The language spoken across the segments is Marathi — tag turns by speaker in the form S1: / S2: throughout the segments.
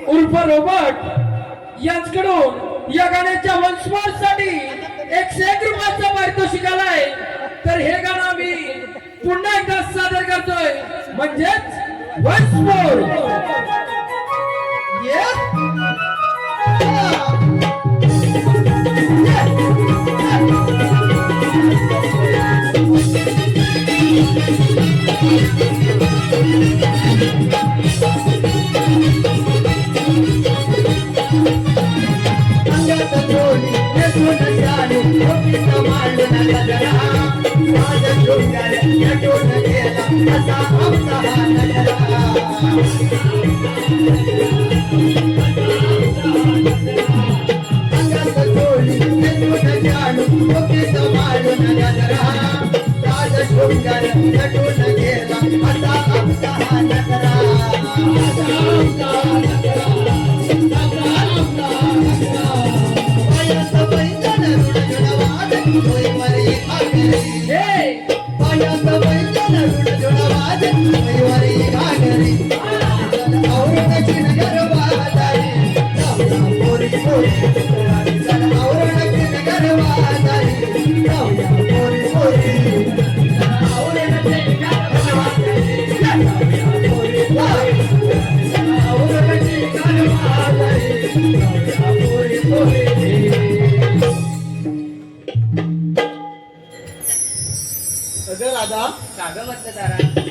S1: उर्फ रोबोट यांच्याकडून या गाण्याच्या वंशवासाठी 101 रुपयाचा पारितोषिक आलाय. तर हे गाणं आम्ही पुन्हा एकदा सादर करतोय म्हणजेच वन्स मोर.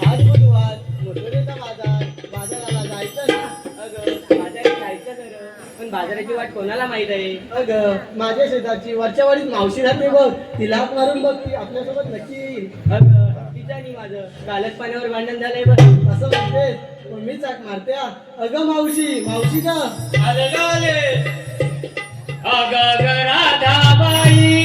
S2: आज बुधवार मोठवडीचा बाजाराला जायचं ना.
S3: बाजारात जायचं तर पण बाजाराची वाट कोणाला माहित आहे.
S2: माझ्या शेजारची वरच्या वाडीत मावशी राहते बघ, तिला हाक मारून बघ, ती आपल्यासोबत नक्की येईल.
S3: तिचं आणि माझं कालच पाण्यावर भांडण झालंय बघ.
S2: असं म्हणते मीच हाक मारते. मावशी मावशी का
S1: राधाबाई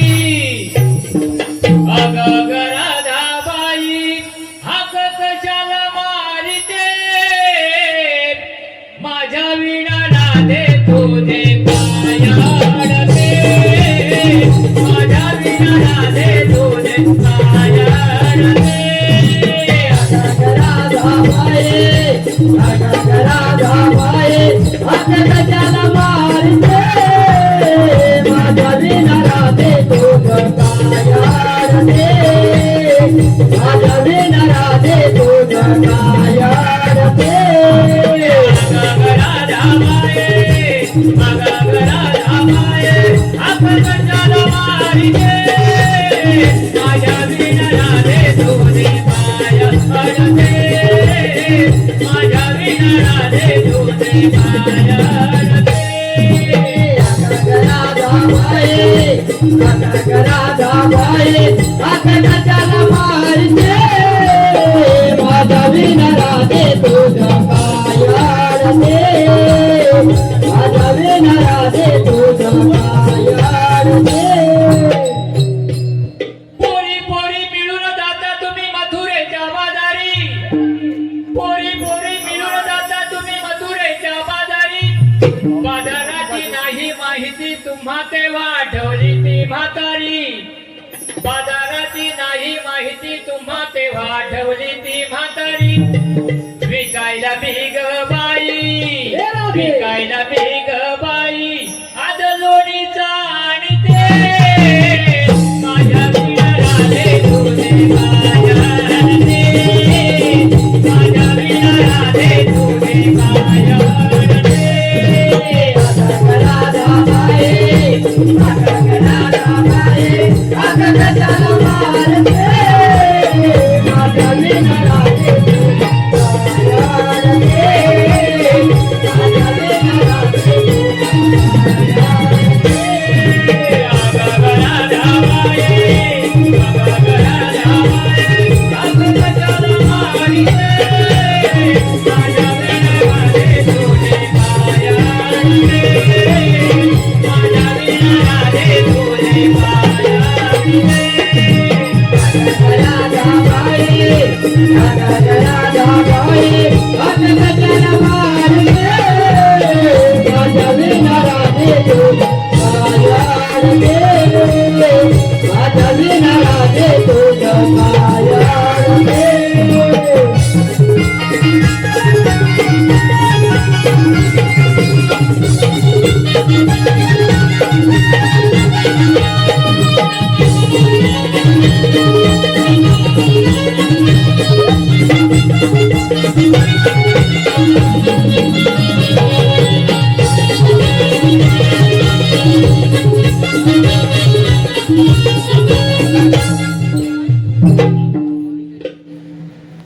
S3: माझ्या विना राधे तुझे पाय अडते माझ्या विना राधे तुझे पाय अडते पोरी पोरी मिळून जाता तुम्ही मथुरेच्या बाजारी पोरी पोरी मिळून जाता तुम्ही मथुरेच्या बाजारी बाजाराची नाही माहिती तुम्हा तेव्हा आठवली ती म्हातारी बाजाराची नाही माहिती तुम्हा तेव्हा आठवली ती म्हातारी विकायला भीग बाई विकायला भीग बाई आज लोणीचा आणि ते माझ्या विना राधे तुझे पाय अडते माझ्या विना राधे तुझे पाय अडते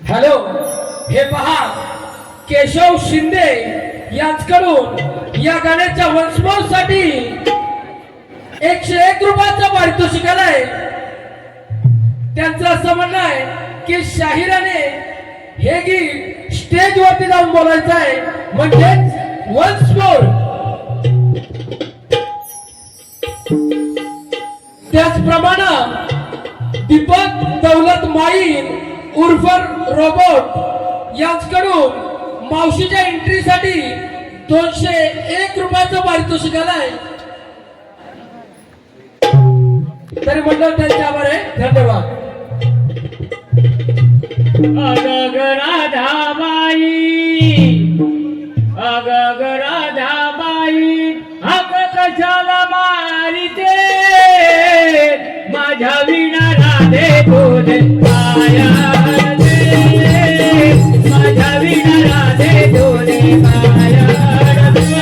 S1: हॅलो, हे पहा केशव शिंदे यांच्याकडून या गाण्याच्या वंशमोर साठी 101 रुपयाचं पारितोषिक आलंय. त्यांचं असं म्हणणं आहे की शाहिराने हे गीत स्टेज वरती जाऊन बोलायचं आहे, म्हणजेच वन्स मोर. त्याचप्रमाणे दीपक दौलत माईन उर्फ रोबोट यांच्याकडून मावशीच्या एंट्रीसाठी 201 रुपयाचं पारितोषिक आलंय. तरी मंडळ त्यांचे आभार आहे. धन्यवाद.
S3: अगग राधाबाई अगग राधाबाई हक कशाला मारिते माझ्या विना राधे तुझे पाय अडते माझ्या विना राधे तुझे पाय अडते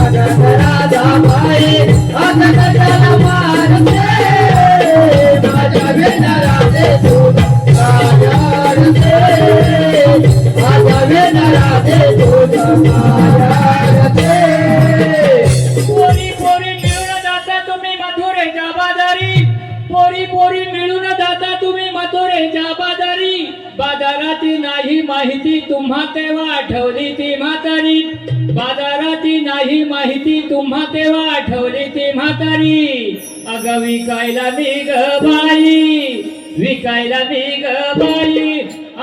S2: अगग राधाबाई कशाला मारते माझ्या विना राधे तुझे पाय अडते माझ्या विना राधे तुझे पाय अडते.
S3: पोरी पोरी मिळून जाता तुम्ही मथुरेच्या बाजारी पोरी पोरी मिळून जाता तुम्ही मथुरेच्या बाजारी बाजाराची नाही माहिती तुम्हा तेव्हा आठवली ती म्हातारी बाजाराची नाही माहिती तुम्हा तेव्हा आठवली ती म्हातारी अग विकायला भीग बाई विकायला भीग बाई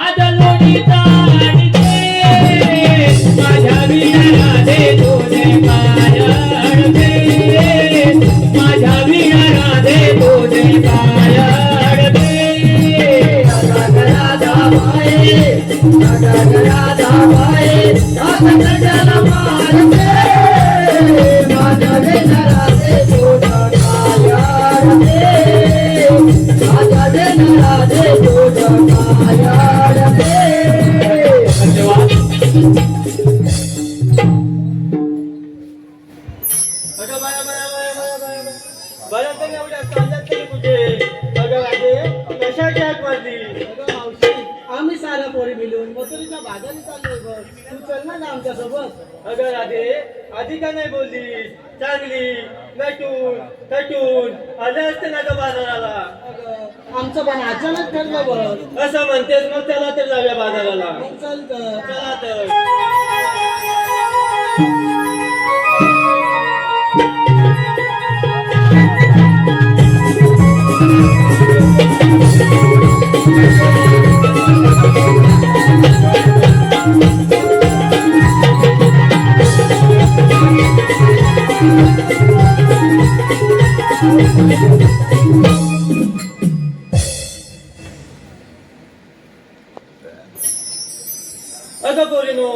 S3: आज लोणीचा आणि ते माझ्या विना राधे तुझे पाय अडते माझ्या विना राधे तुझे पाय अडते
S2: अगग राधाबाई कशाला मारते माझ्या विना राधे तुझे पाय अडते माझ्या विना राधे तुझे पाय अडते.
S3: बरं तर एवढ्या चालत तरी कुठे अगं राजे कशाची हाक मारली
S2: अगं मावशी आम्ही साऱ्या पोरी मिळून मथुरीच्या बाजारी चाललोय बघ. तू चल ना गं आमच्या सोबत.
S3: अगं राधे आधी का नाही बोलली चांगली नटून थटून आले असते ना गं बाजाराला
S2: अगं आमचं पण अचानक ठरलं बघ.
S3: असं म्हणतेस मग चला तर जाऊया बाजाराला
S2: मग चल तर.
S3: चला तर अगं पोरीनो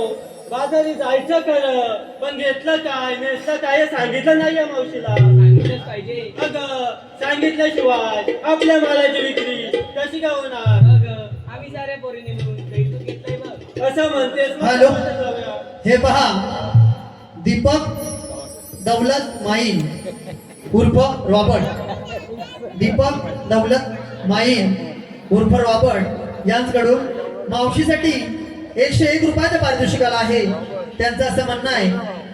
S3: बाजारी जायचं खरं पण घेतलं काय नेसलं काय हे सांगितलं नाहीये मावशीला
S1: सांगितलंच पाहिजे.
S3: अगं सांगितल्याशिवाय आपल्या मालाची विक्री कशी काय होणार
S1: अगं आम्ही साऱ्या पोरीने मिळून कौतुक घेतलंय बघ.
S3: असं म्हणतेस मग
S4: हॅलो.
S3: चला तर जाऊया.
S4: हे पहा दीपक दौलत माईन उर्फ रॉबर्ट. दीपक दौलत माईन उर्फ रॉबर्ट यांच्याकडून मावशीसाठी 101 रुपयाचं पारितोषिक आलं आहे. त्यांचं असं म्हणणं आहे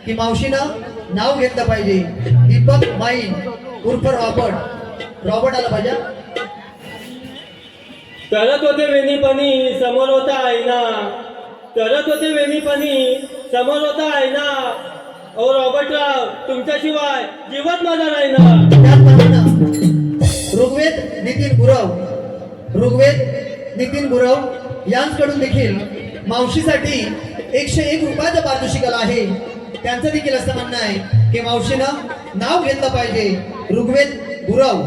S4: की मावशीनं नाव घेतलं पाहिजे. दीपक माईन उर्फ रॉबर्ट आलं पाहिजे.
S3: करत होते वेणीपणी समोर होता आईना करत होते वेणीपणी समोर होता आईना ओ रॉबर्टराव तुमच्याशिवाय जीवत माझा नाही ना
S4: त्याचप्रमाणे ऋग्वेद नितीन गुरव यांच्याकडून देखील मावशीसाठी 101 रुपयाचं पारितोषिक आलं आहे. त्यांचं देखील असं म्हणणं आहे की मावशीनं नाव घेतलं पाहिजे. ऋग्वेद गुरव.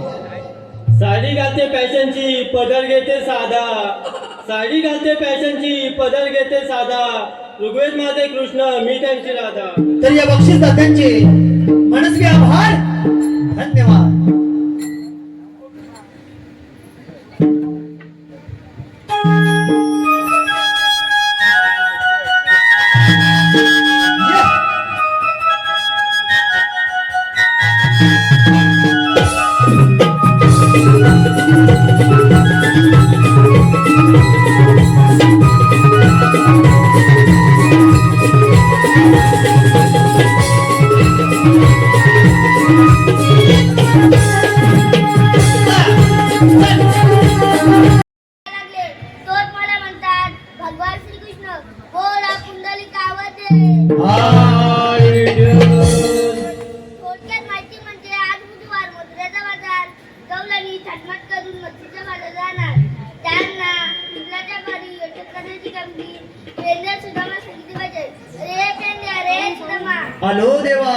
S3: साडी घालते फॅशनची पदर घेते साधा साडी घालते फॅशनची पदर घेते साधा ऋग्वेद माझे कृष्ण मी त्यांची राधा
S4: तर या बक्षीस दात्यांचे मनस्वी आभार. धन्यवाद.
S5: लागले तोच मला म्हणतात भगवान श्रीकृष्ण बोला पुंडलिकावते. थोडक्यात माहिती म्हणजे आज बुधवार मथुरेचा बाजार गवळणी झटमट करून मच्छीचा बाजार जाणार. त्यांना मुलाच्या घरी योजक करण्याची कामगिरी केंद्र सुधारणा सांगितली पाहिजे. रे केंद्र रे सुधामा.
S4: हॅलो देवा.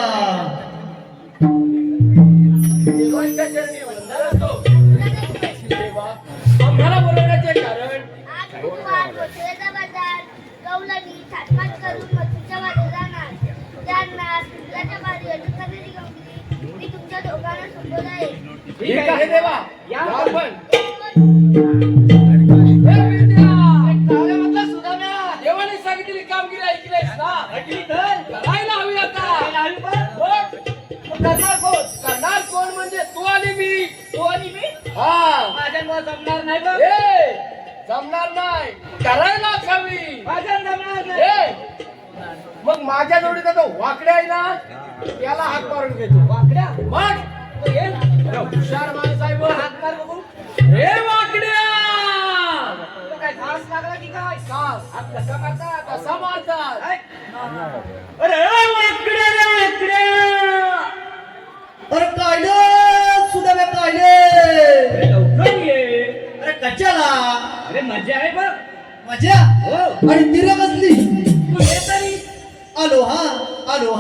S1: आम्हाला बोलवण्याचे कारण
S5: आज बुधवार मथुरेचा बाजार गवळणी झटमट करून मच्छीचा बाजार जाणार. त्यांना मुलाच्या घरी योजक करण्याची कामगिरी मी तुमच्या दोघांना सोपवत आहे.
S1: ठीक आहे देवा या आपण. देवाने सांगितलेली कामगिरी ऐकलीस ना? करायला हवी आता. बघ, करणार कोण म्हणजे तू आणि मी. हा
S3: माझ्या जमणार नाही बघ
S1: जमणार नाही करायलाच हवी.
S3: माझ्या जमणार नाही
S1: ए, मग माझ्या जोडीचा तो वाकड्या आहे ना त्याला हात मारून घेतो.
S3: वाकड्या
S1: मग
S3: ये ना
S1: हुशार माणूस आहे बघ.
S3: हात मार बघू
S1: हे वाकड्या
S3: तो काय घास लागला की काय
S1: सास
S3: हात कसा मारतात
S1: कसा मारतात.
S3: अरे वाकड्या रे वाकड्या
S4: अरे कायले सुद्धा कायले.
S3: लवकर ये
S4: अरे कशाला
S3: अरे मजा आहे बघ
S4: मजा.
S3: हो
S4: आणि तिला कसली.
S3: तू ये तरी
S4: आलो हा. आलो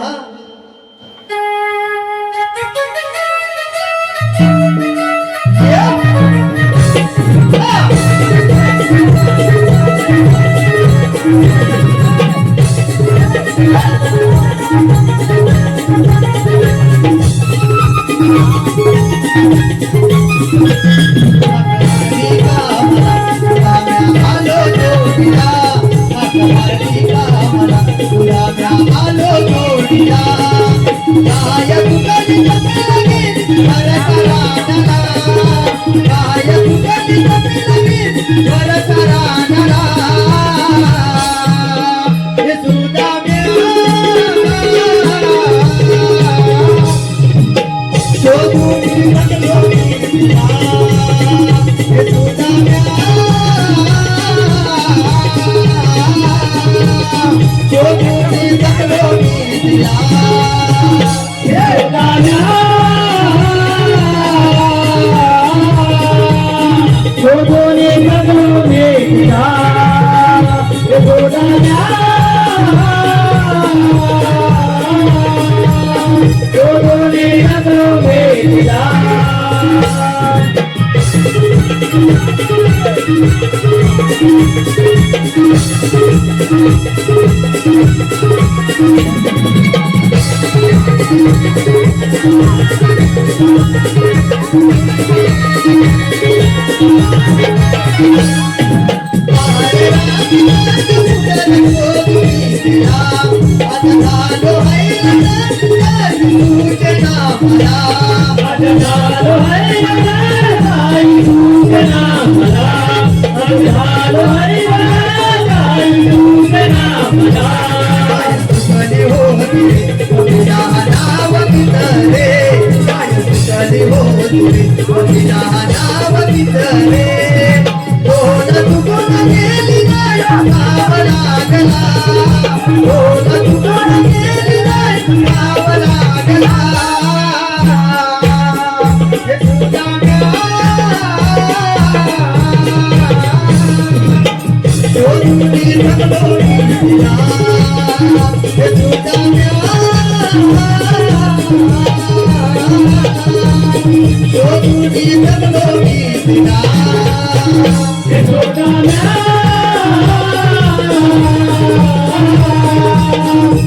S4: तिला काय तुकली लगे घर कराडला काय तुकली लगे घर कराडला हे सुद्धा शोधून लागलो तिला हे सुद्धा शोधून लागलो तिला हे गाण्या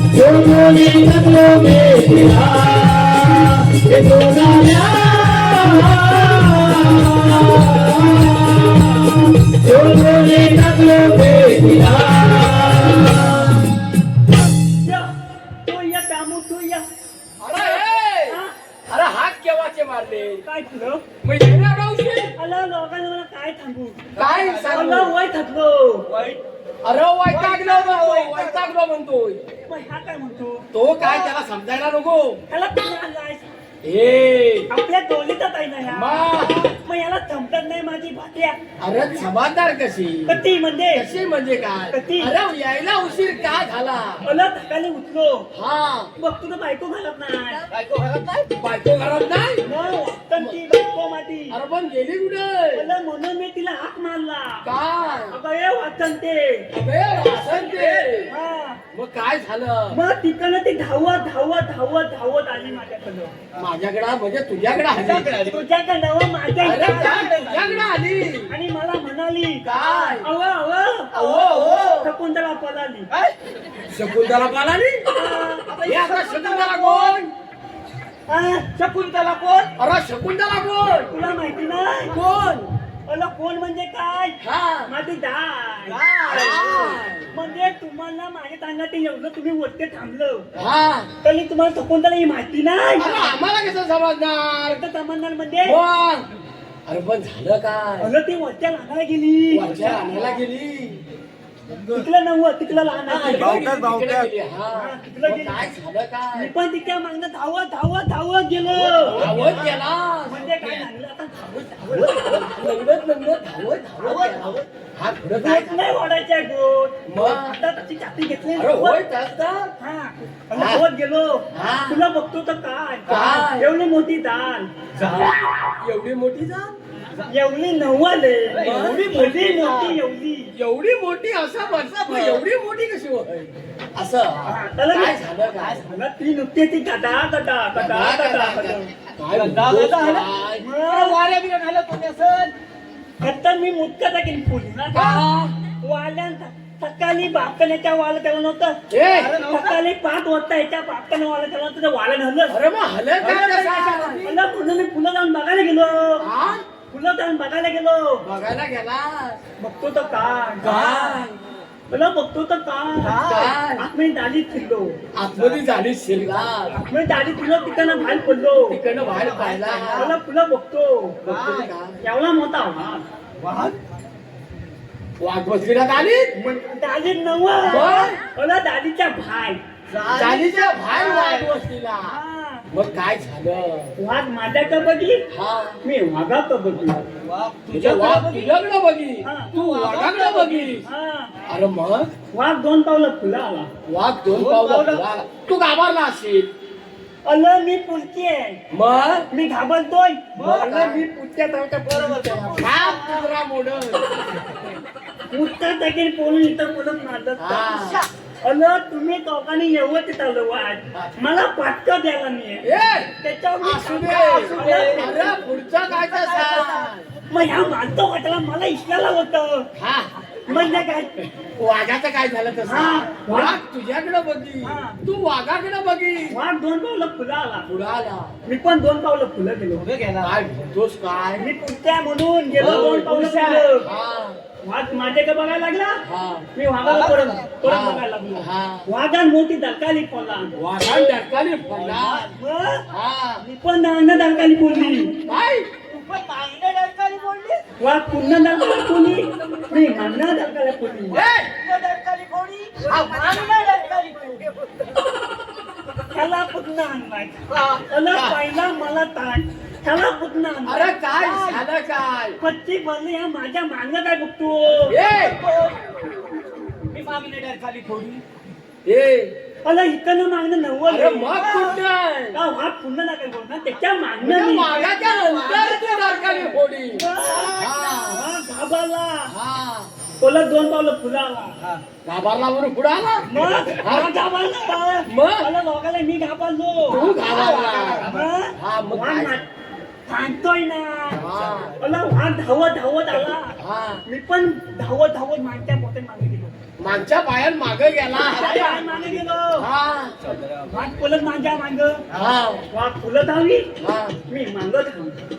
S4: शोधून लागलो तिला हे गाण्या शोधून लागलो तिला
S1: अरे हात केव्हाचे मारले
S2: काय तुझं
S1: मग येणार गावशी
S2: आला लोकांना मला काय थांबू
S1: काय
S2: मला वय थकलो
S1: अरे वैतागलो म्हणतोय
S2: मग ह्या काय म्हणतो
S1: तो काय त्याला समजायला नको
S2: ह्याला कुठे आणलाय
S1: ए
S2: आपल्या टोलीतच आहे ना ह्या
S1: मा
S2: मग याला चमकत नाही माझी भात्या
S1: अरे समाधार कशी
S2: कती म्हणजे
S1: कशी म्हणजे काय
S2: कधी?
S1: अरे यायला उशीर का झाला
S2: मला थकाली उठलो
S1: हा
S2: बघ तुला बायको घालत नाही
S1: बायको घरात नाही बायको घरात नाही
S2: मग वाटतं ती बायको माझी
S1: अरे पण गेली कुठे
S2: मला म्हणून मी तिला हाक मारला
S1: काय
S2: अगं ये वाचन ते
S1: अबे, वासन ते.
S2: हा
S1: मग काय झालं
S2: मग तिकडनं ती धावत धावत धावत धावत आली माझ्याकडं
S1: माझ्याकडे म्हणजे तुझ्याकडे आली
S2: तुझ्याकडं व माझ्या
S1: अरे
S2: इकडं
S1: काय तुझ्याकडे आली
S2: आणि मला म्हणाली
S1: काय?
S2: अव अव
S1: अहो, अहो.
S2: शकुंतला पळाली
S1: शकुंतला पालाली हे आता शकुंतला कोण
S2: हा,
S1: शकुंतला कोण अरे शकुंतला कोण
S2: तुला माहिती नाही
S1: कोण
S2: अला कोण म्हणजे काय
S1: हा
S2: माझी दाय
S1: काय?
S2: म्हणजे तुम्हाला माझ्या तांगाटी एवढं तुम्ही वरती थांबलं
S1: हा
S2: तरी तुम्हाला शकुंतला ही माहिती नाही
S1: अरे आम्हाला कसं समजणार
S2: तर समजणार म्हणजे
S1: कोण अरे पण झालं काय
S2: अगं ती वरच्या लहानाला गेली
S1: वरच्या आणायला गेली
S2: तिकडं नव्हतं तिकडं लहान
S1: हा, इकडे गेली, हा.
S2: तिकडे
S1: मग
S2: गेली.
S1: काय झालं काय
S2: मी पण तिच्या मागणं धावत धावत धावत गेलो
S1: धावत गेला
S2: म्हणजे काय झालं आता धावत धावत
S1: लंगडत लंगडत धावत धावत गेला. हा पुढं काय
S2: गोट नाही वाढायच्या गोट
S1: मग?
S2: आता त्याची छाती घेतली
S1: अरे होय तर
S2: हा आणि धावत गेलो
S1: हा.
S2: तुला बघतो तर काय
S1: काय?
S2: एवढी मोठी दाल
S1: एवढी मोठी जा
S2: एवढी नव्वद आहे
S1: एवढी
S2: मोठी
S1: मोठी
S2: मोठी एवढी
S1: एवढी मोठी असं म्हणता पण एवढी मोठी कशी होय असं
S2: त्याला
S1: काय झालं काय
S2: मला ती नुकती ती गदा गदा गदा गदा गदा
S1: काय म्हणतोस काय?
S2: वाऱ्या बिया घालत होते सर आता मी मुटका टाकेन फुल
S1: का?
S2: वाल्यांचा सकाळी बापकण्याच्या वाला त्याला नव्हतं
S1: ए!
S2: सकाळी 5 वाजता याच्या बापकने वाला त्याला नव्हतं वाला झालं
S1: अरे मग हलत काय तसा?
S2: मला म्हणून मी फुलं जाऊन बघायला गेलो
S1: हा?
S2: फुलं जाऊन बघायला गेलो
S1: बघायला गेला
S2: बघतो तर काय
S1: काय
S2: मला बघतो तर
S1: काय?
S2: आम्ही डालीत फिरलो
S1: आतमध्ये झाली शिरला
S2: आम्ही डालीत फिरलो तिकडनं बाहेर पडलो
S1: तिकडनं बाहेर पाहिला
S2: मला फुलं बघतो
S1: बघतो ते काय?
S2: केवढा मोठा
S1: वाघ वाघ बसलेला दालीत
S2: डालीत नव्हा
S1: होय?
S2: मला डालीच्या भाई
S1: चालीच्या बाहेर वाघ बसलेला मग काय झालं
S2: वाघ माझ्याकडे बघी
S1: हा
S2: मी वाघाकडे बघी
S1: तुझ्या वाघ तुझ्याकडे बघी
S2: हा.
S1: तू वाघाकडे बघी
S2: हा.
S1: अरे मग
S2: वाघ 2 पावलं फुला आला
S1: वाघ 2 पावला तू घाबरला असेल
S2: अलं मी पुढची आहे
S1: मग
S2: मी घाबरतोय
S1: मग काय?
S2: अलं मी पुढच्या बरोबर
S1: हा कुत्रा मोडल
S2: पुढच्या जागेने पोळून इथं बोलत मारलं
S1: हा.
S2: अलं तुम्ही दोघांनी एवढं आलं वाट मला पाटका द्यायला नाही
S1: ए,
S2: त्याच्यावर मी
S1: असू दे,
S2: सांगा,
S1: असू दे. अरे पुढचा काय ते सांग.
S2: मग ह्या मानतो वाटला मला इशल्याला होतं
S1: हा
S2: म्हणजे काय
S1: वाघाचं काय झालं तसं
S2: हा.
S1: वाघ तुझ्याकडे बघी
S2: हा.
S1: तू वाघाकडे बघी
S2: वाघ 2 पावलं फुलं आला
S1: पुढे आला
S2: मी पण 2 पावलं फुलं गेलो
S1: काय म्हणतोस काय
S2: मी पुढच्या म्हणून गेलो
S1: हो,
S2: 2 पावलं
S1: हुशार.
S2: फुलं
S1: हा,
S2: वाघ माझ्याकडे बघायला लागला
S1: हा.
S2: मी वाघाला परत परत
S1: हा.
S2: बघायला लागलो
S1: हा.
S2: वाघान मोठी दरकाली पडला
S1: वाघान डरकाली पडला
S2: मग
S1: हा
S2: मी पण नांगण दरकाली बोलली
S1: काय
S2: वाघ पुन्हा दरकाली बोलली मी नांगण दरकाली बोलली
S1: ए,
S2: त्याला पुन्हा आणलाय त्याला पहिला मला ताण त्याला पुन्हा आणलाय
S1: अरे काय झालं काय
S2: पच्ची भरली ह्या माझ्या मागणं काय बघतो
S1: ए ए
S2: मला इकडनं मागणं नव्वद
S1: अरे मग कुठं
S2: का वाघ पुन्हा ना काय बोलणार त्याच्या मागणं
S1: म्हणजे
S2: मी
S1: वाघाच्या नंतर ते डरकाली फोडी
S2: वाघ घाबरला
S1: हा
S2: तुला 2 पावलं फुलं आला
S1: घाबरला म्हणून पुढे आला
S2: मग वाघ घाबरला
S1: मग?
S2: मला लोकांना मी घाबरलो
S1: तू घाबरला हा मग
S2: वाघ
S1: काय?
S2: सांगतोय ना
S1: हा
S2: मला वाघ धावत धावत आला
S1: हा
S2: मी पण धावत धावत मागच्या पोटे मागे गेलो
S1: मागच्या पायात मागे गेला
S2: पाय मागे गेलो
S1: हा
S2: वाघ फुलं माझ्या माग
S1: हा
S2: वाघ फुलं धावी
S1: हा
S2: मी माग धावी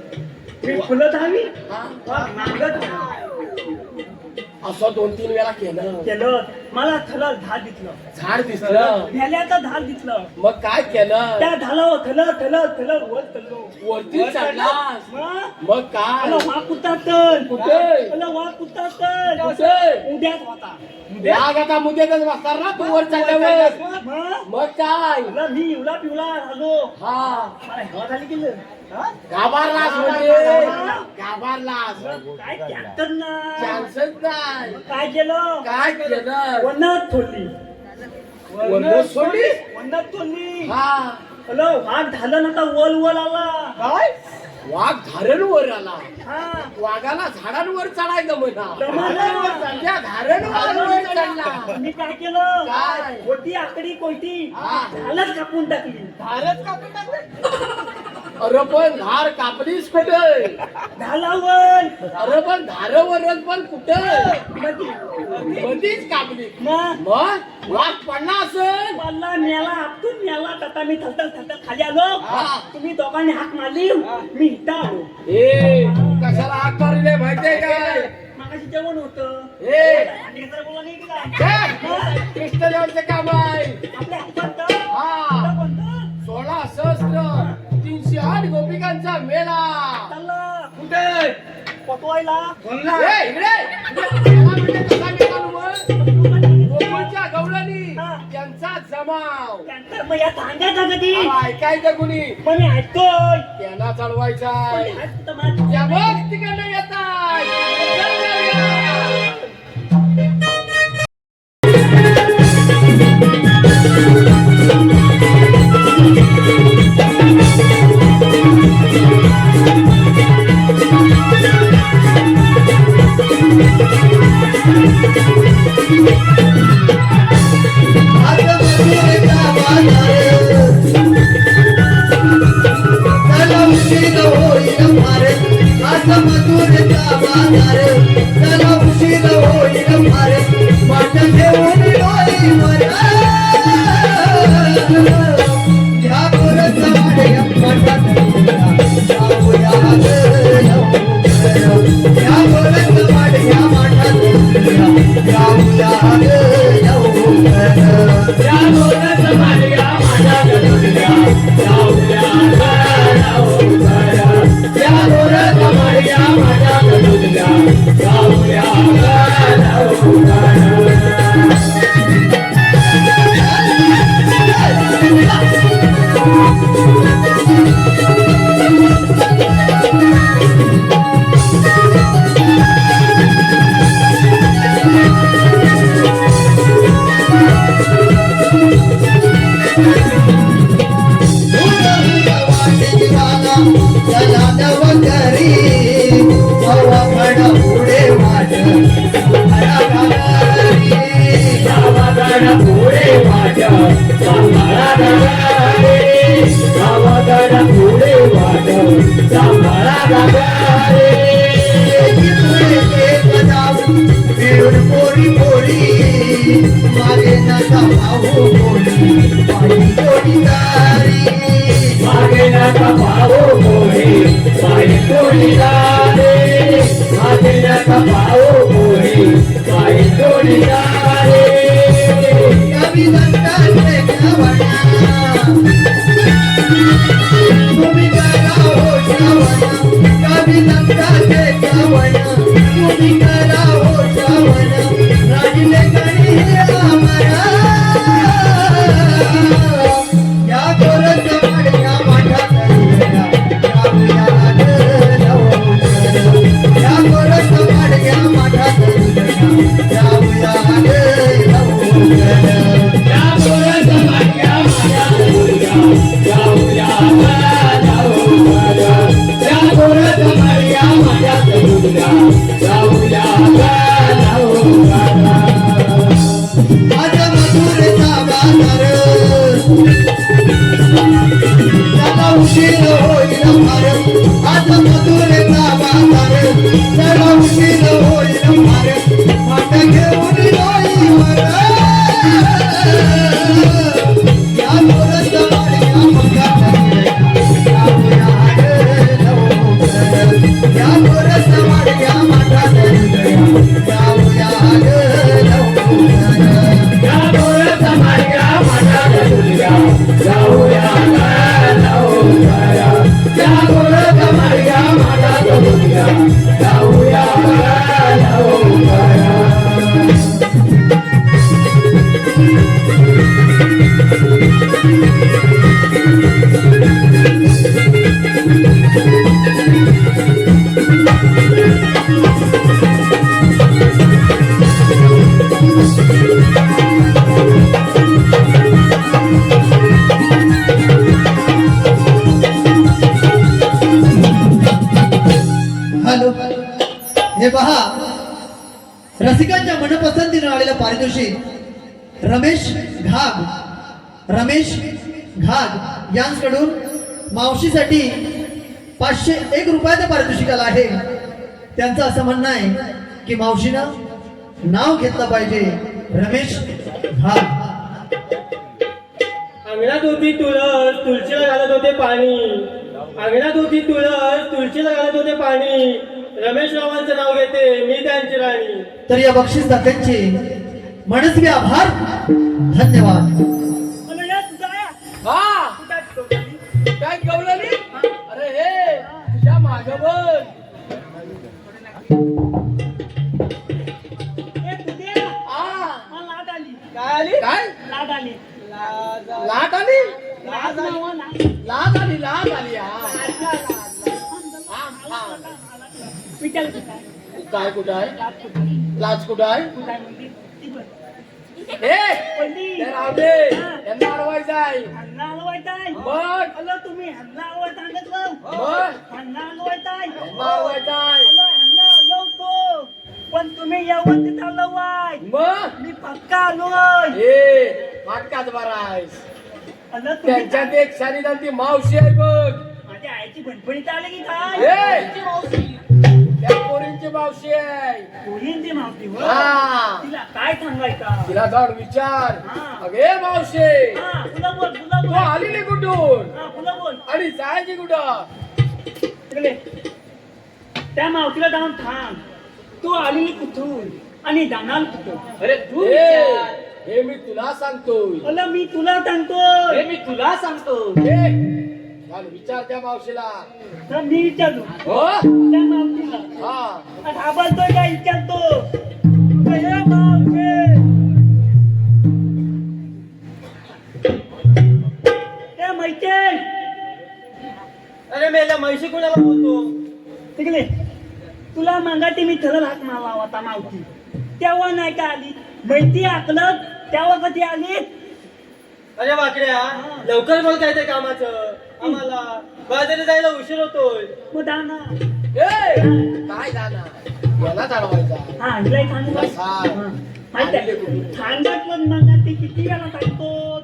S2: मी फुलं धावी
S1: हा
S2: वाघ माग धावी
S1: असं 2-3 वेळा केलं
S2: केलं मला थलं झाड दिसलं
S1: झाड दिसलं
S2: भेल्याचं झाड दिसलं
S1: मग काय केलं
S2: त्या झाडावर थलं थलं थलं वर चढलो
S1: वरती चढलास
S2: मग
S1: मग काय
S2: मला वाघ कुत्ता
S1: कुठे?
S2: मला वाघ कुत्ता
S1: कुठे?
S2: उद्याच होता
S1: वाघ आता मुद्द्यातच बसणार ना तू वर चढल्यावर
S2: मग
S1: मग काय
S2: मला मी इवला पिवला राहिलो
S1: हा
S2: मला हवा झाली गेलं
S1: घाबरलास म्हणजे घाबरलास
S2: काय कॅप्टन ना
S1: चान्सच नाही
S2: काय केलं
S1: काय केलं
S2: वनात थोडली
S1: वरनं सोडली
S2: वनात थोडली
S1: हा
S2: हॅलो वाघ झालं ना तर वल वल आला
S1: काय वाघ धारणवर आला
S2: हा
S1: वाघाला झाडांवर चढायचं
S2: जमलं.
S1: म्हणा त्या धारणवर चढला
S2: मी काय केलं
S1: काय?
S2: कोटी आकडी कोटी
S1: हा.
S2: झालंच कापून टाकली
S1: अरे पण धार कापलीस कुठे
S2: झालावर
S1: अरे पण धारवरच पण कुठे मधीच कापली
S2: मग
S1: मग वाघ पडला असेल
S2: मला मेला आपटून मेला आता मी थलथल थलथल खाली आलो
S1: हा.
S2: तुम्ही दोघांनी हाक मारली मी इथं आलो
S1: ए कशाला हाक मारले माहितीये काय
S2: मागाशी जेवण होतं
S1: ए
S2: आणि कसं बोलला नाही गेला
S1: कृष्णदेवाचं काम आहे
S2: आपल्या हातात
S1: हा
S2: कोणतं
S1: 16 सहस्त्र 308 गोपिकांचा मेळा
S2: चाललं
S1: कुठे
S2: पटवायला
S1: ए, इकडे त्याला म्हणजे कसा मेळा मग? गोकुळच्या गवळणी
S2: हा.
S1: त्यांचा जमाव
S2: त्यांचं मग या सांगायचा कधी
S1: हा, ऐकायचं कुणी
S2: मग मी ऐकतोय
S1: त्यांना चढवायचा
S2: पण ऐकतो माझं.
S1: त्या बघ तिकडनं येतात चल जाऊया.
S4: आता मधुरेचा बाजार चला उशीर होईल फार आता मधुरेचा बाजार चला उशीर होईल फार वाट घेऊन डोळी मरा या पुरत वाड्या मठात जाऊया ग या पुरत वाड्या मठात जाऊया ग
S3: सांभाळा गागारे
S4: मिळून पोरी पोरी मागे नका भाऊ पोरी पायी जोडीदारी
S3: मागे नका पाहू पोहे पायी जोडीदारे मागे नका पाहू पोहे पायी जोडीदारे
S4: कवी दत्ताचे गावना तुम्ही करा हो श्रावण कवी दत्ताचे गावना तुम्ही करा हो श्रावण राजले गणी हे आम्हाला या गोरज माडक्या माठात जाऊया या गोरज माडक्या माठात जाऊया
S3: या गोरज माडक्या माठात जाऊया या गोरज माडक्या माठात जाऊया
S4: आज मधुरेचा बाजार त्याला उशीर होईल फार आज मधुरेचा बाजार त्याला उशीर होईल फार फाट घेऊन डोईवर या गोरज माडक्या माठात जाऊया या गोरज माडक्या माठात जाऊया
S3: या गोरज माडक्या माठात जाऊया या गोरज माडक्या माठात जाऊया
S4: हॅलो हे पहा रसिकांच्या मनपसंतीने आलेलं पारितोषिक रमेश घाग यांकडून मावशीसाठी 501 रुपयाचं पारितोषिक आलं आहे. त्यांचं असं म्हणणं आहे की मावशीनं नाव घेतलं पाहिजे रमेश घाग.
S3: अंगणात होती तुळस तुळशीला घालत होते पाणी अंगणात होती तुळस तुळशीला घालत होते पाणी रमेश रावांचं नाव घेते मी त्यांची राणी.
S4: तर या बक्षीसदात्यांचे मनस्वी आभार धन्यवाद.
S1: हा काय गवलनी अरे हे तुझ्या माग बघ काय आली काय लाट आली लाट आली काय कुठं आहे लाच कुठं आहे हे ते राहू दे यांना अडवायचं आहे मग
S2: तुम्ही हल्ला आवाज सांगितलं
S1: मग
S2: हल्ला आवाज आहे
S1: यांना अडवायचं आहे
S2: हल्ला लवतो पण तुम्ही येऊन तिथं लवाय
S1: मग
S2: मी पक्का आलोय
S1: हे माटकाच बरायस
S2: अल्ला तुम्ही
S1: त्यांच्यात एक शारी ती मावशी आहे बघ
S2: माझ्या आईची भणभणीत आले की काय
S1: हे त्या पोरींची मावशी आहे
S2: पोरींची मावशी हो
S1: हा.
S2: तिला काय सांगायचं
S1: तिला जाऊन विचार
S2: हा.
S1: अगे मावशी
S2: हा तुला बोल तुला
S1: तू
S2: बोल
S1: आलेली कुठून
S2: हा तुला बोल
S1: आणि जायची कुठं
S2: तिकडे त्या मावशीला जाऊन थांब तू आलेली कुठून आणि जाणार कुठून
S1: अरे तू हे मी तुला सांगतोय
S2: अला मी तुला सांगतो
S1: मी तुला सांगतो विचार त्या मावशीला
S2: तर मी विचारतो
S1: हो
S2: त्या मावशीला
S1: हा
S2: घाबरतोय का विचारतो हे मावशी त्या मैत्रीण
S3: अरे मेल्या म्हैशी कोणाला बोलतो
S2: तिकडे तुला मागाटी मी थरल हात मारला होता मावशी तेव्हा नाही का आली माहिती आकलत तेव्हा कधी आली
S3: अरे वाकड्या लवकर बोल काय ते कामाचं आम्हाला बाजारी जायला उशीर होतोय
S2: मग दाना
S1: काय जाणार याला चालवायचा
S2: हा हिला सांगू का?
S1: बस, हा.
S2: हा. माहिती आहे? सांगत पण मागाटी किती वेळा सांगतो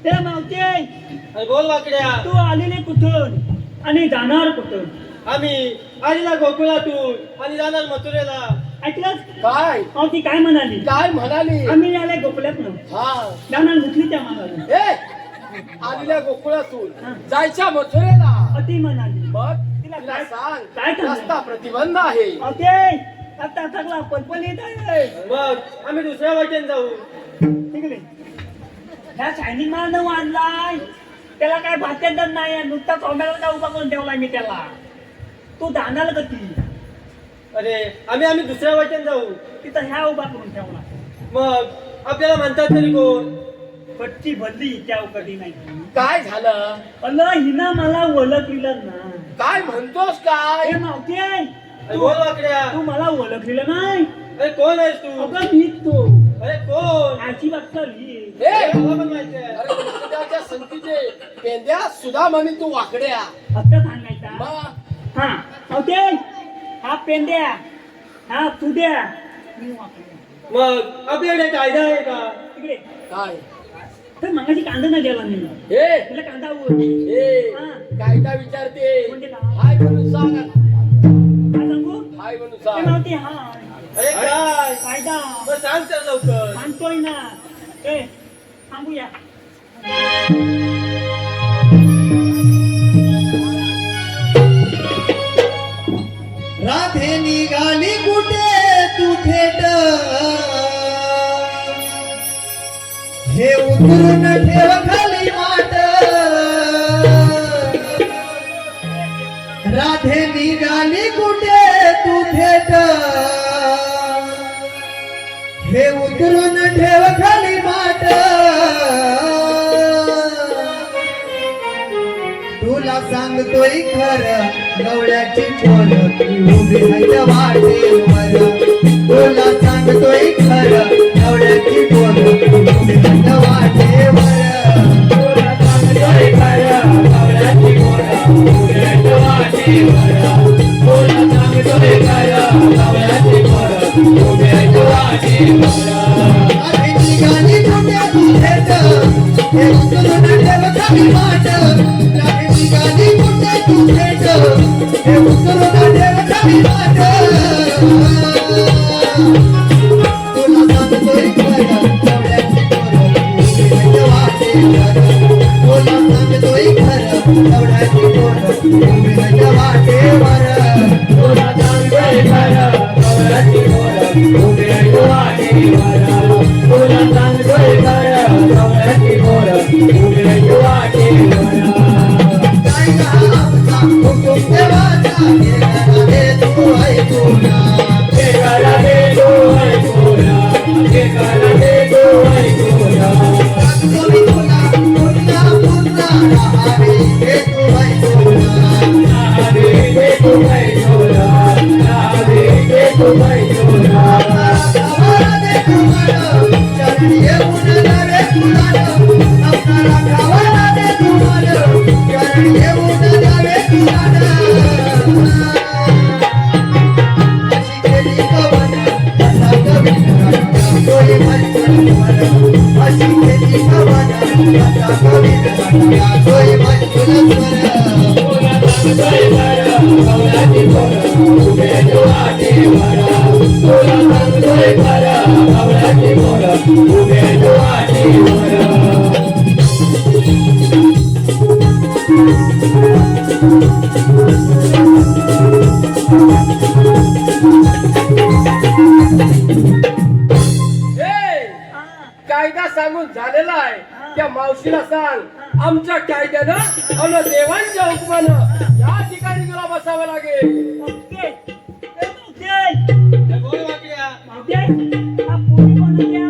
S2: त्या मावशी
S3: अरे बोल वाकड्या
S2: तू आलेली कुठून आणि जाणार कुठं?
S3: आम्ही आलेला गोकुळातून आणि जाणार मथुरेला.
S2: ऐकलंच?
S6: काय
S2: अहो ती काय म्हणाली?
S6: काय म्हणाली?
S2: आम्ही आले गोकुळातनं
S6: हा
S2: जाणार मुसलीच्या मागाला.
S6: ए आलेल्या
S2: हा.
S6: गोकुळातून जायच्या मथुरेला.
S2: ती म्हणाली.
S6: मग
S2: तिला
S6: तिला
S2: काय
S6: सांग
S2: काय सांगू?
S6: रस्ता प्रतिबंध आहे.
S2: अहो ते आता सगळा पलपलीत आहे.
S3: मग आम्ही दुसऱ्या वाटेन जाऊ.
S2: तिकडे ह्या शायनिंग मारनं वाढलाय, त्याला काय भात्यात नाही, नुसता सोम्याला का उभा करून ठेवलाय मी त्याला. तू जाणार का ती?
S3: अरे आम्ही दुसऱ्या वाटेन जाऊ.
S2: तिथं ह्या उभा करून ठेवला.
S3: मग आपल्याला म्हणतात तरी कोण?
S2: कच्ची भरली त्या कधी नाही.
S6: काय झालं?
S2: अल हिनं मला ओळखलं ना.
S6: काय म्हणतोस काय?
S2: हे मावते
S3: अरे बोल वाकड्या.
S2: तू मला ओळखलेलं नाही.
S3: अरे कोण आहेस तू?
S2: अगं मीच तो
S3: अरे कोण?
S2: आची वाटली.
S6: ए
S3: मला पण माहिती आहे.
S6: अरे कृष्णाच्या संतीचे पेंद्या सुद्धा म्हणे तू वाकड्या.
S2: आता सांगायचा.
S6: मग
S2: हा मावते हा पेंड्या, हा तुड्या, मी वापरल्या.
S3: मग आपल्याकडे कायदा आहे का?
S2: तिकडे
S6: काय?
S2: तर मगाशी कांदा नाही गेला मी.
S6: ए
S2: तुला कांदा वर.
S6: ए
S2: हा.
S6: कायदा विचारते.
S2: म्हणजे काय?
S6: हाय म्हणून सांग.
S2: काय सांगू?
S6: हाय म्हणून
S2: ते
S6: सांग.
S2: मावते हा
S3: अरे काय?
S2: कायदा
S3: मग सांग तर लवकर.
S2: सांगतोय ना. ए सांगूया.
S4: राधे निघाली कुठे तू थेट, हे उतरून ठेव खाली माट. राधे निघाली कुठे तू थेट, हे उतरून ठेव खाली माट. तुला सांगतोय खरं गवळ्याची पोर उभी आहे वाटेवर. तुला सांगतोय खरं गवळ्याची पोर उभी आहे वाटेवर. तुला सांगतोय खरं गवळ्याची पोर उभी आहे वाटेवर. तुला सांगतोय खरं गवळ्याची पोर उभी आहे वाटेवर. आधी निघाली कुठे तू थेट, हे उचलून ठेव खाली माट. निघाली कुठे तू थेट, हे उचलून ठेव खाली माट. तुला सांगतोय खरं गवळ्याची पोर उभी आहे वाटेवर. तुला सांगतोय खरं गवळ्याची पोर उभी आहे वाटेवर. तुला सांगतोय खरं गवळ्याची पोर उभी आहे वाटेवर. तुला सांगतोय खरं गवळ्याची पोर उभी आहे वाटेवर.
S6: कायदा सांगून झालेला आहे. त्या मावशीला सांग आमच्या कायद्यानं आम्हाला देवांच्या हुकमानं या ठिकाणी तुला बसावं लागेल.
S2: ओके. ए मावते.
S3: अरे बोल वाकड्या.
S2: मावते, हा पोरी कोणाच्या?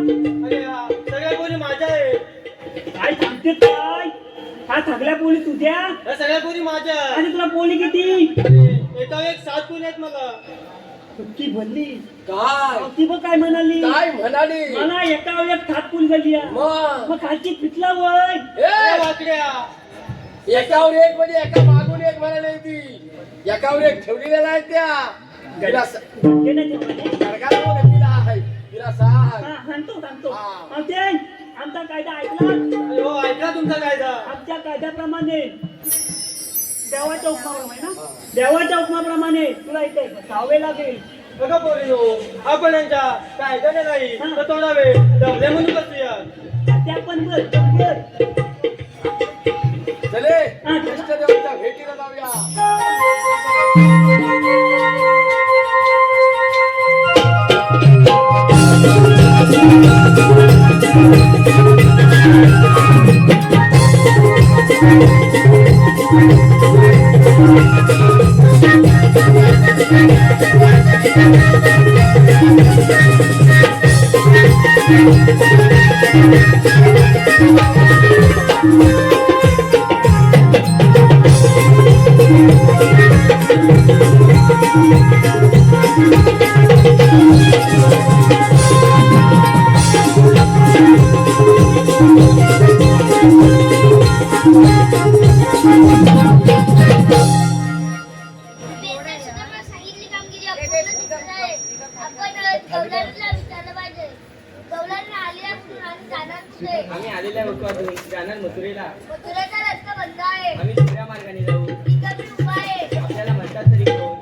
S3: अरे हा, सगळ्या पोरी माझ्या आहेत.
S2: काय सांगते काय? हा सगळ्या पोली तुझ्या?
S3: या सगळ्या पोरी माझ्या आहेत.
S2: आणि तुला पोली किती?
S3: अरे एका एक 7 पोरी आहेत मला.
S2: सुट्टी भरली.
S6: काय
S2: ती बघ काय म्हणाली?
S6: काय म्हणाली?
S2: मला एका वेळेत 7 पोली झाली आहे.
S6: मग
S2: मग खालची पिटला वय.
S3: अरे वाकड्या.
S6: एकावर एक म्हणजे एका मागून एक म्हणाली ती. एकावर एक ठेवलेल्या आहेत त्या. तिला
S2: हे नाही ठेवलं.
S6: सरकार तिला आहे. तिला सांग.
S2: हा, सांगतो.
S6: हा.
S2: मावते, आमचा कायदा ऐकला?
S3: अरे हो ऐका तुमचा कायदा.
S2: आमच्या कायद्याप्रमाणे देवाच्या उपमाप्रमाणे ना देवाच्या उपमाप्रमाणे तुला इथे बसावे लागेल.
S3: बघा पोरीनो, आपण यांच्या कायद्याने नाही तर थोडा वेळ दमले म्हणून बसूया.
S2: ते आपण बर
S6: चले इष्टदेवाच्या भेटीला जाऊया.
S5: बेटा सांगितली कामगिरी अपूर्ण दिसत आहे. आपण गवलारीला विचारलं पाहिजे. गवलारीला आली असून आणि जाणार कुठे?
S7: आम्ही आलेल्या होतो जाणार मथुरेला.
S5: मथुरेचा रस्ता बंद आहे.
S7: आम्ही दुसऱ्या मार्गाने जाऊ.
S5: तिथं मी उभा आहे.
S7: आपल्याला म्हणतात तरी कोण?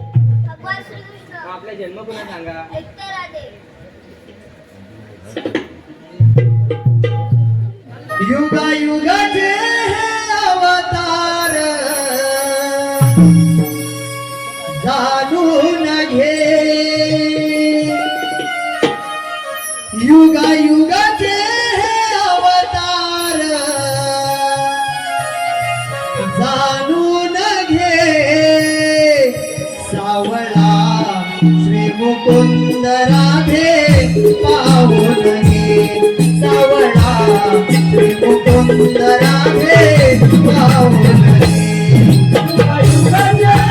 S5: भगवान श्रीकृष्ण.
S7: मग आपला जन्म पुन्हा सांगा.
S5: ऐकते राधे.
S4: युगा युगाचे हे अवतार जाणून घे. युगा युगाचे हे अवतार जाणून घे. सावळा श्री मुकुंद राधे पाहून घे. सावळा श्री मुकुंद राधे पाहून घे. सावळा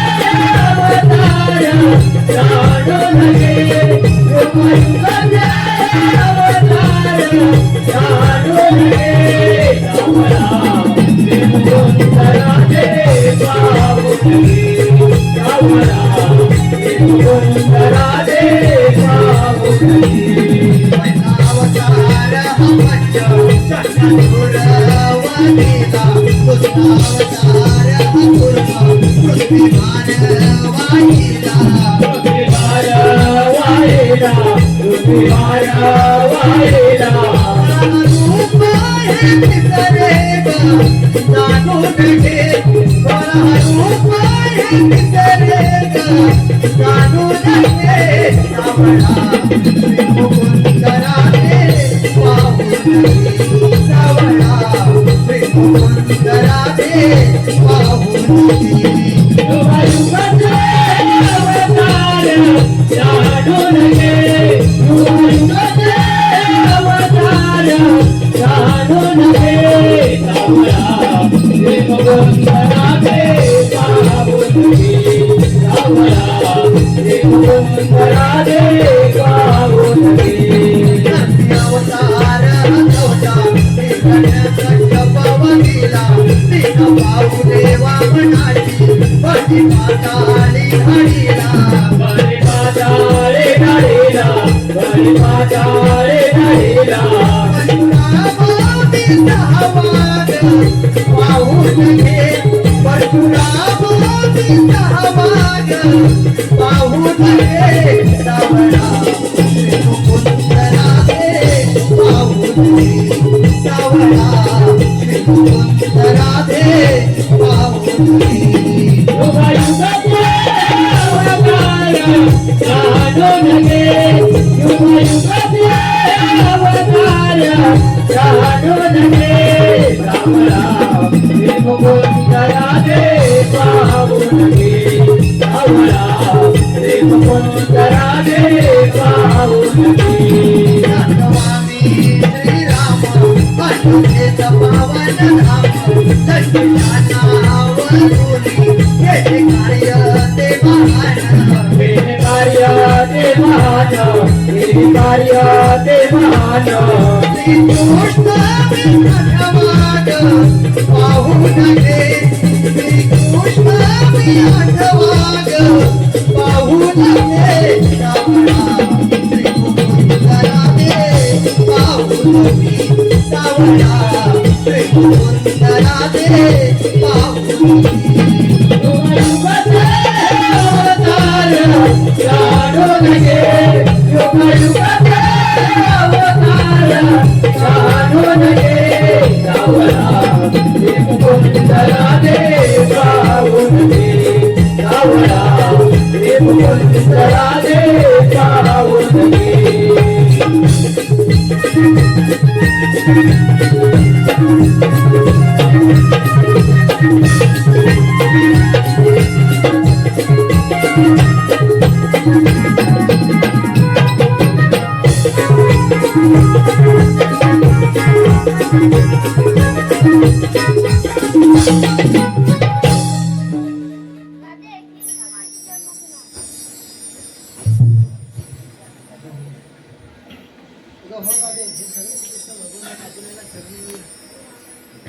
S5: राधे, कृष्ण माझी जन्मभूमी.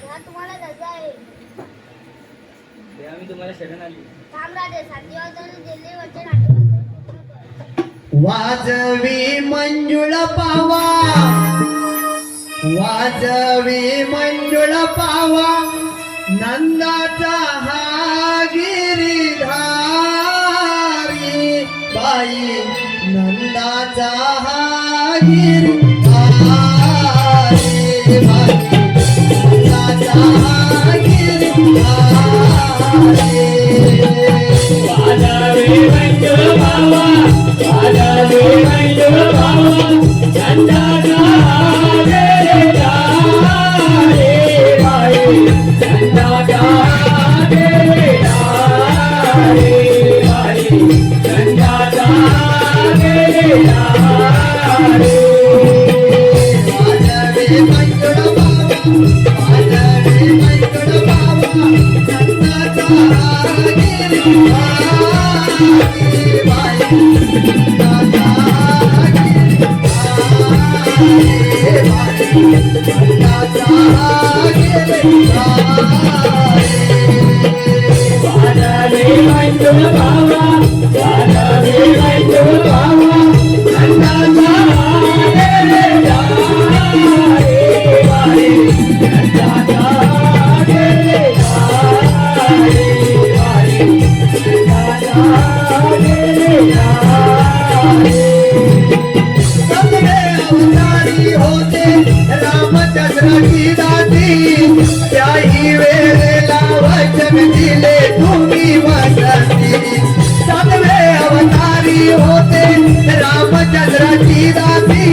S5: हा तुम्हाला रजा आहे.
S7: देवा मी तुम्हाला शरण आली.
S5: थांब राधे, सांजेवाजाने दिले वचन आठवण पूर्ण कर.
S4: वाजवी मंजुळ पावा, वाजवी मंजुळ पावा, नंदाचा हा गिरिधारी बाई, नंदाचा हा गिरिधारी बाई, नंदाचा हा गिरिधारी. वाजवे मंजुळ बाबा, वाजवे मंजुळ बाबा, नंदाचा गिरिधारी बाई, नंदाचा गिरिधारी बाई, नंदाचा सगळे अवतारी होते रामचंद्राची दासी, त्याही वेळेला वचन दिले तुम्ही वसंती. सगळे अवतारी होते रामचंद्राची दासी,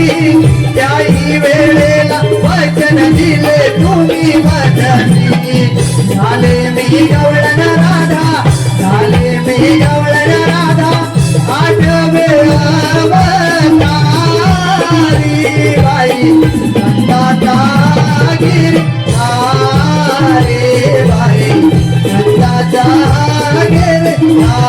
S4: त्याही वेळेला वचन दिले तुम्ही वसंती. झाले मी गवळण राधा, झाले मी गवळण राधा, आठवे अवतारी बाई, नंदाचा गिरिधारी बाई, नंदाचा गिरिधारी.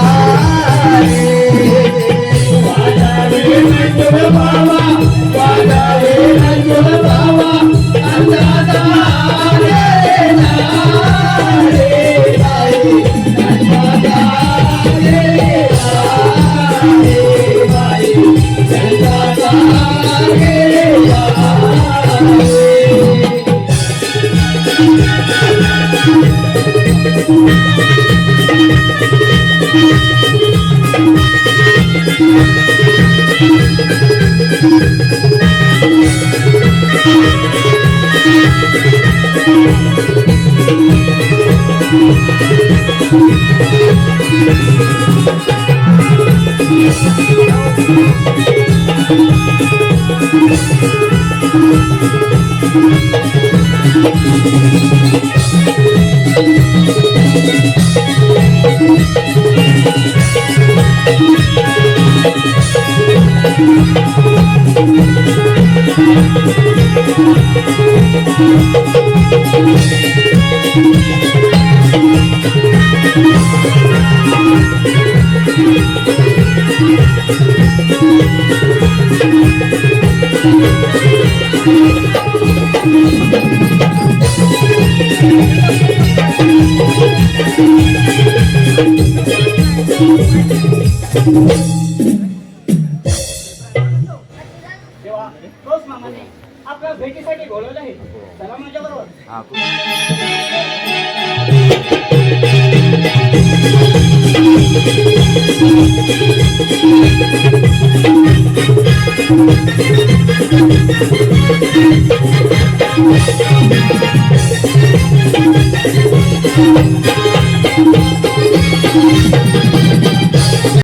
S2: तेव्हा तोच मामाने आपल्या भेटीसाठी बोलवलं आहे. चला माझ्या बरोबर.